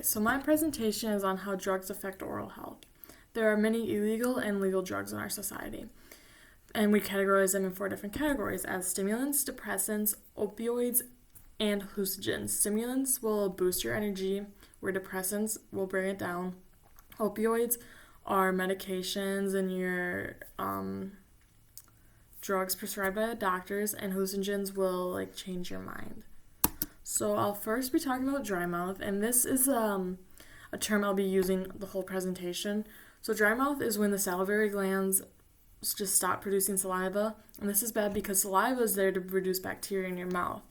So my presentation is on how drugs affect oral health. There are many illegal and legal drugs in our society, and we categorize them in four different categories as stimulants, depressants, opioids, and hallucinogens. Stimulants will boost your energy, where depressants will bring it down. Opioids are medications and your drugs prescribed by the doctors, and hallucinogens will change your mind. So I'll first be talking about dry mouth, and this is a term I'll be using the whole presentation. So dry mouth is when the salivary glands just stop producing saliva, and this is bad because saliva is there to reduce bacteria in your mouth.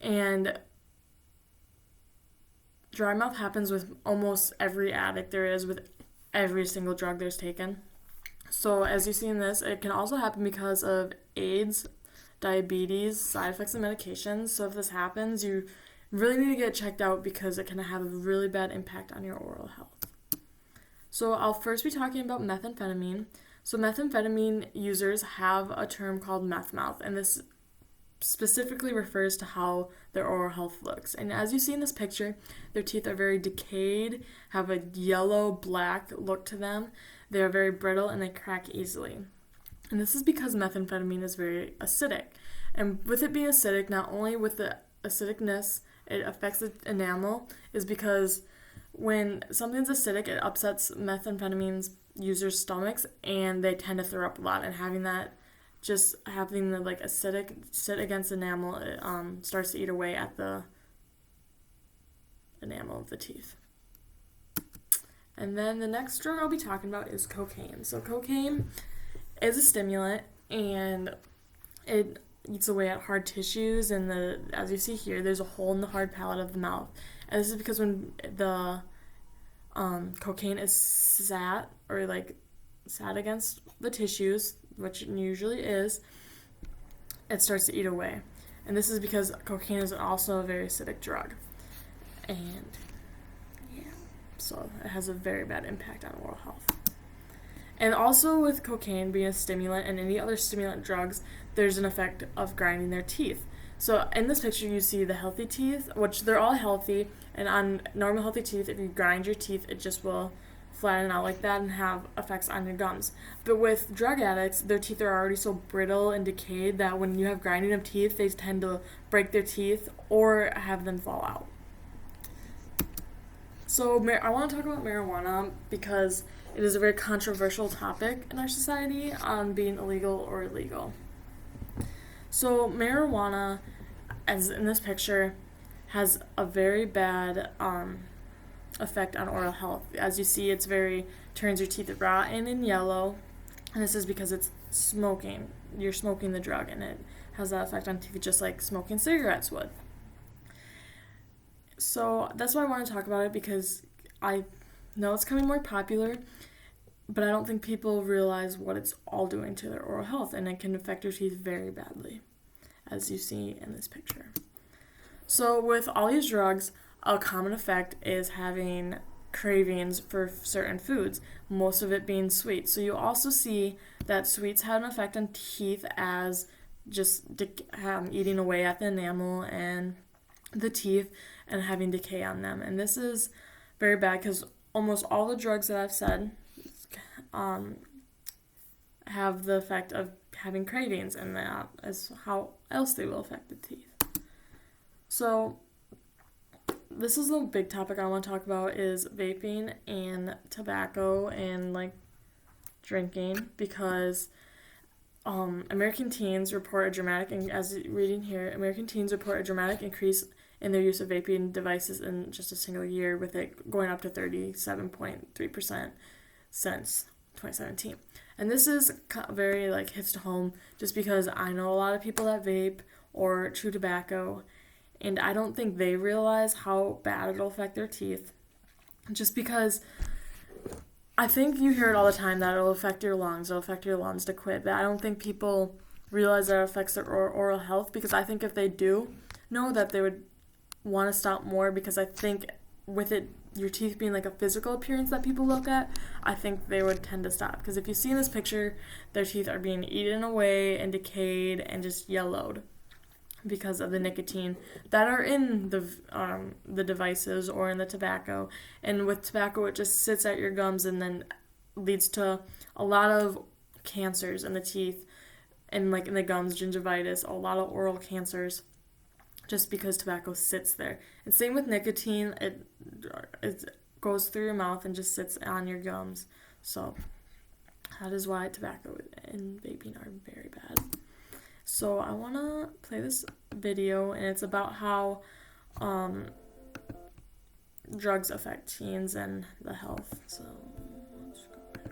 And dry mouth happens with almost every addict there is, with every single drug there's taken. So as you see in this, it can also happen because of AIDS, diabetes, side effects of medications. So if this happens, you really need to get checked out because it can have a really bad impact on your oral health. So I'll first be talking about methamphetamine. So methamphetamine users have a term called meth mouth, and this specifically refers to how their oral health looks. And as you see in this picture, their teeth are very decayed, have a yellow-black look to them. They are very brittle and they crack easily. And this is because methamphetamine is very acidic. And with it being acidic, not only with the acidicness, it affects the enamel, is because when something's acidic, it upsets methamphetamine users' stomachs, and they tend to throw up a lot. And having the acidic sit against the enamel, it starts to eat away at the enamel of the teeth. And then the next drug I'll be talking about is cocaine. So cocaine is a stimulant, and it eats away at hard tissues, and as you see here, there's a hole in the hard palate of the mouth. And this is because when the cocaine is sat against the tissues, which it usually is, it starts to eat away. And this is because cocaine is also a very acidic drug. And so it has a very bad impact on oral health. And also with cocaine being a stimulant and any other stimulant drugs, there's an effect of grinding their teeth. So in this picture you see the healthy teeth, which they're all healthy, and on normal healthy teeth, if you grind your teeth, it just will flatten out like that and have effects on your gums. But with drug addicts, their teeth are already so brittle and decayed that when you have grinding of teeth, they tend to break their teeth or have them fall out. So I want to talk about marijuana because it is a very controversial topic in our society on being illegal or illegal. So marijuana, as in this picture, has a very bad effect on oral health. As you see, turns your teeth rotten and yellow, and this is because it's smoking. You're smoking the drug, and it has that effect on teeth just like smoking cigarettes would. So that's why I want to talk about it, because I know it's becoming more popular, but I don't think people realize what it's all doing to their oral health, and it can affect your teeth very badly, as you see in this picture. So with all these drugs, a common effect is having cravings for certain foods, most of it being sweet. So you also see that sweets have an effect on teeth as just eating away at the enamel and the teeth and having decay on them. And this is very bad because almost all the drugs that I've said have the effect of having cravings, and that is how else they will affect the teeth. So this is the big topic I want to talk about, is vaping and tobacco and drinking, because American teens report a dramatic increase in their use of vaping devices in just a single year, with it going up to 37.3% since 2017. And this is very hits to home, just because I know a lot of people that vape or chew tobacco, and I don't think they realize how bad it'll affect their teeth. Just because I think you hear it all the time that it'll affect your lungs to quit, but I don't think people realize that it affects their oral health, because I think if they do know that, they would want to stop more, because I think with it, your teeth being a physical appearance that people look at, I think they would tend to stop. Because if you see in this picture, their teeth are being eaten away and decayed and just yellowed. because of the nicotine that are in the devices or in the tobacco. And with tobacco, it just sits at your gums and then leads to a lot of cancers in the teeth and like in the gums, gingivitis, a lot of oral cancers, just because tobacco sits there. And same with nicotine, it goes through your mouth and just sits on your gums. So that is why tobacco and vaping are very bad. So I want to play this video, and it's about how drugs affect teens and the health. So let's go.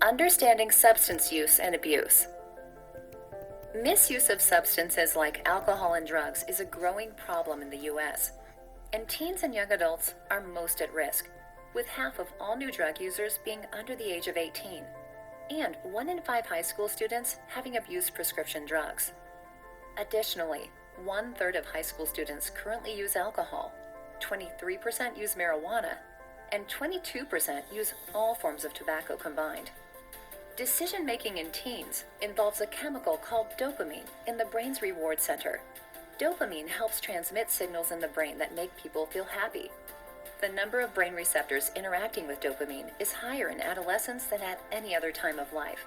Understanding substance use and abuse. Misuse of substances like alcohol and drugs is a growing problem in the U.S., and teens and young adults are most at risk, with half of all new drug users being under the age of 18, and 1 in 5 high school students having abused prescription drugs. Additionally, 1/3 of high school students currently use alcohol, 23% use marijuana, and 22% use all forms of tobacco combined. Decision-making in teens involves a chemical called dopamine in the brain's reward center. Dopamine helps transmit signals in the brain that make people feel happy. The number of brain receptors interacting with dopamine is higher in adolescence than at any other time of life.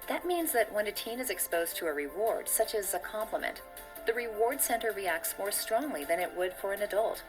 That means that when a teen is exposed to a reward, such as a compliment, the reward center reacts more strongly than it would for an adult.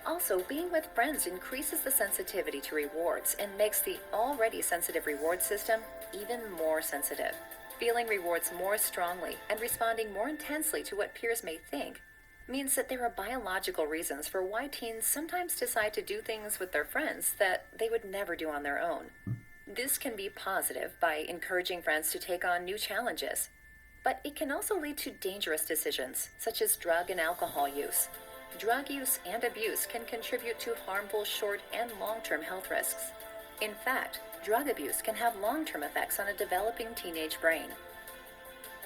Also, being with friends increases the sensitivity to rewards and makes the already sensitive reward system even more sensitive. Feeling rewards more strongly and responding more intensely to what peers may think means that there are biological reasons for why teens sometimes decide to do things with their friends that they would never do on their own. This can be positive by encouraging friends to take on new challenges, but it can also lead to dangerous decisions, such as drug and alcohol use. Drug use and abuse can contribute to harmful short and long-term health risks. In fact, drug abuse can have long-term effects on a developing teenage brain.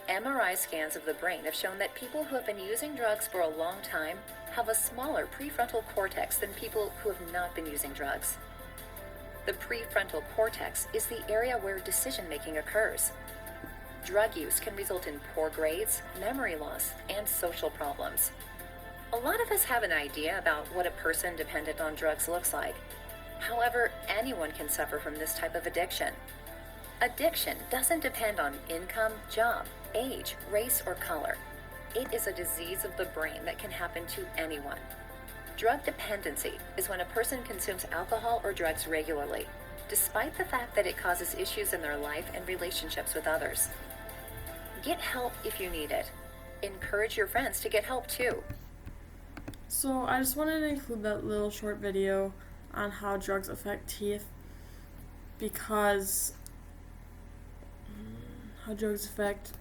MRI scans of the brain have shown that people who have been using drugs for a long time have a smaller prefrontal cortex than people who have not been using drugs. The prefrontal cortex is the area where decision-making occurs. Drug use can result in poor grades, memory loss, and social problems. A lot of us have an idea about what a person dependent on drugs looks like. However, anyone can suffer from this type of addiction. Addiction doesn't depend on income, job, age, race, or color. It is a disease of the brain that can happen to anyone. Drug dependency is when a person consumes alcohol or drugs regularly, despite the fact that it causes issues in their life and relationships with others. Get help if you need it. Encourage your friends to get help too. So I just wanted to include that little short video on how drugs affect teeth, because how drugs affect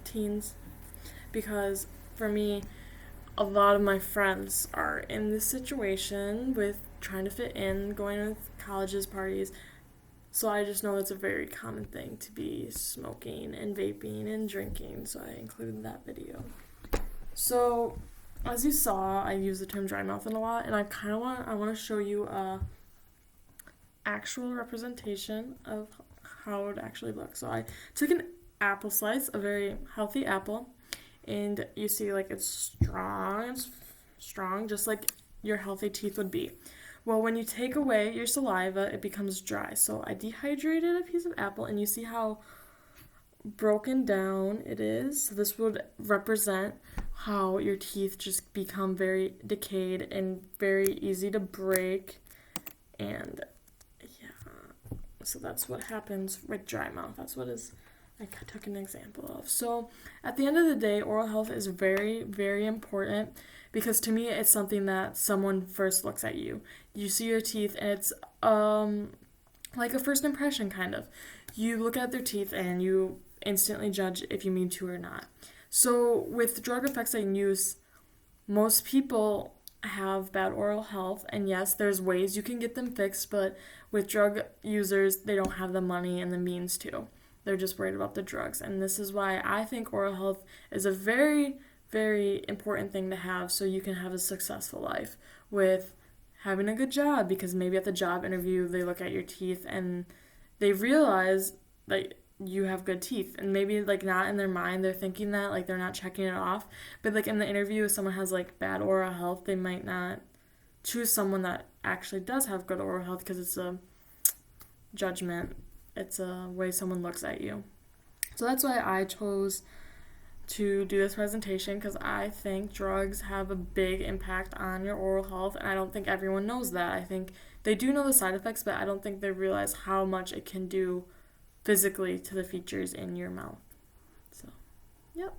teens, because for me, a lot of my friends are in this situation with trying to fit in, going to colleges, parties. So I just know it's a very common thing to be smoking and vaping and drinking, so I included that video. So as you saw, I use the term dry mouthing a lot, and I want to show you a actual representation of how it actually looks. So I took an apple slice, a very healthy apple, and you see like it's strong, just like your healthy teeth would be. Well, when you take away your saliva, it becomes dry. So I dehydrated a piece of apple, and you see how broken down it is. So this would represent how your teeth just become very decayed and very easy to break. And yeah, so that's what happens with dry mouth. That's what I took an example of. So at the end of the day, oral health is very, very important, because to me, it's something that someone first looks at you. You see your teeth, and it's like a first impression, kind of. You look at their teeth, and you instantly judge if you mean to or not. So with drug effects and use, most people have bad oral health, and yes, there's ways you can get them fixed, but with drug users, they don't have the money and the means to. They're just worried about the drugs, and this is why I think oral health is a very, very important thing to have, so you can have a successful life with having a good job, because maybe at the job interview they look at your teeth and they realize that you have good teeth. And maybe like not in their mind they're thinking that, like they're not checking it off, but like in the interview if someone has like bad oral health, they might not choose someone that actually does have good oral health because it's a judgment. It's a way someone looks at you. So that's why I chose to do this presentation, because I think drugs have a big impact on your oral health, and I don't think everyone knows that. I think they do know the side effects, but I don't think they realize how much it can do physically to the features in your mouth. So, yep.